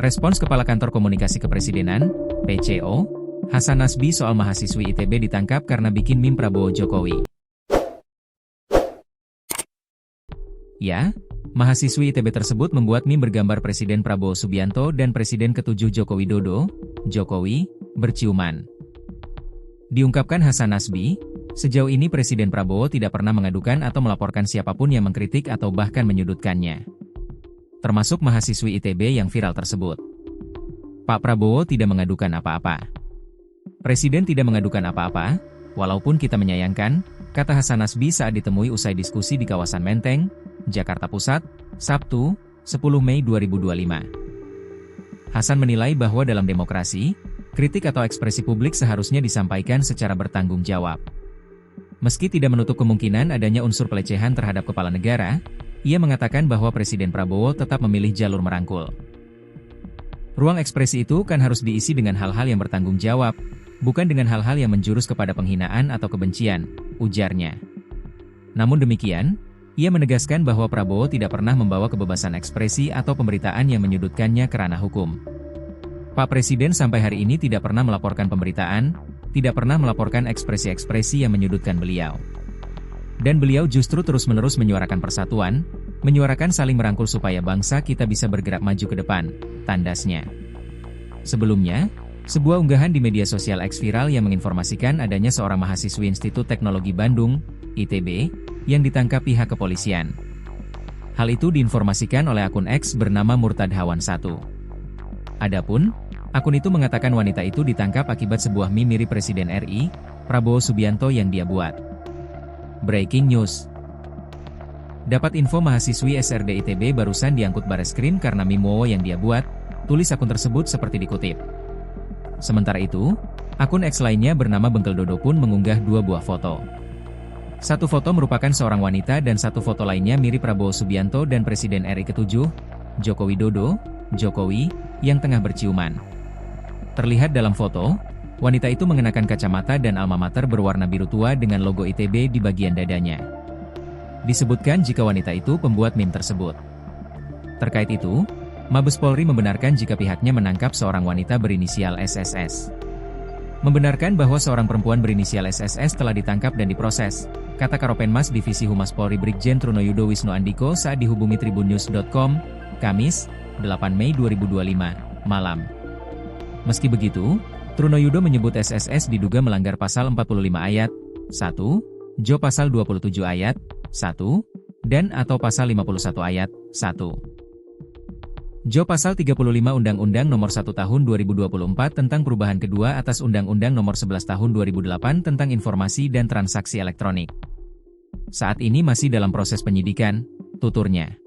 Respons Kepala Kantor Komunikasi Kepresidenan, PCO, Hasan Nasbi soal mahasiswi ITB ditangkap karena bikin meme Prabowo Jokowi. Ya, mahasiswi ITB tersebut membuat meme bergambar Presiden Prabowo Subianto dan Presiden ke-7 Joko Widodo, Jokowi, berciuman. Diungkapkan Hasan Nasbi, sejauh ini Presiden Prabowo tidak pernah mengadukan atau melaporkan siapapun yang mengkritik atau bahkan menyudutkannya. Termasuk mahasiswi ITB yang viral tersebut. Pak Prabowo tidak mengadukan apa-apa. Presiden tidak mengadukan apa-apa, walaupun kita menyayangkan, kata Hasan Nasbi saat ditemui usai diskusi di kawasan Menteng, Jakarta Pusat, Sabtu, 10 Mei 2025. Hasan menilai bahwa dalam demokrasi, kritik atau ekspresi publik seharusnya disampaikan secara bertanggung jawab. Meski tidak menutup kemungkinan adanya unsur pelecehan terhadap kepala negara, ia mengatakan bahwa Presiden Prabowo tetap memilih jalur merangkul. Ruang ekspresi itu kan harus diisi dengan hal-hal yang bertanggung jawab, bukan dengan hal-hal yang menjurus kepada penghinaan atau kebencian, ujarnya. Namun demikian, ia menegaskan bahwa Prabowo tidak pernah membawa kebebasan ekspresi atau pemberitaan yang menyudutkannya ke ranah hukum. Pak Presiden sampai hari ini tidak pernah melaporkan pemberitaan, tidak pernah melaporkan ekspresi-ekspresi yang menyudutkan beliau. Dan beliau justru terus-menerus menyuarakan persatuan, menyuarakan saling merangkul supaya bangsa kita bisa bergerak maju ke depan, tandasnya. Sebelumnya, sebuah unggahan di media sosial X viral yang menginformasikan adanya seorang mahasiswi Institut Teknologi Bandung, ITB, yang ditangkap pihak kepolisian. Hal itu diinformasikan oleh akun X bernama Murtad Hawan 1. Adapun, akun itu mengatakan wanita itu ditangkap akibat sebuah meme mirip Presiden RI, Prabowo Subianto yang dia buat. Breaking News. Dapat info mahasiswi SRD ITB barusan diangkut Bareskrim karena meme yang dia buat, tulis akun tersebut seperti dikutip. Sementara itu, akun X lainnya bernama Bengkel Dodo pun mengunggah dua buah foto. Satu foto merupakan seorang wanita dan satu foto lainnya mirip Prabowo Subianto dan Presiden RI ke-7, Joko Widodo, Jokowi, yang tengah berciuman. Terlihat dalam foto, wanita itu mengenakan kacamata dan alma mater berwarna biru tua dengan logo ITB di bagian dadanya. Disebutkan jika wanita itu pembuat meme tersebut. Terkait itu, Mabes Polri membenarkan jika pihaknya menangkap seorang wanita berinisial SSS. Membenarkan bahwa seorang perempuan berinisial SSS telah ditangkap dan diproses, kata Karopenmas Divisi Humas Polri Brigjen Trunoyudo Wisnu Andiko saat dihubungi tribunnews.com, Kamis, 8 Mei 2025, malam. Meski begitu, Trunoyudo menyebut SSS diduga melanggar pasal 45 ayat 1, Jo pasal 27 ayat 1, dan atau pasal 51 ayat 1. Jo pasal 35 Undang-Undang Nomor 1 Tahun 2024 tentang perubahan kedua atas Undang-Undang Nomor 11 Tahun 2008 tentang Informasi dan Transaksi Elektronik. Saat ini masih dalam proses penyidikan, tuturnya.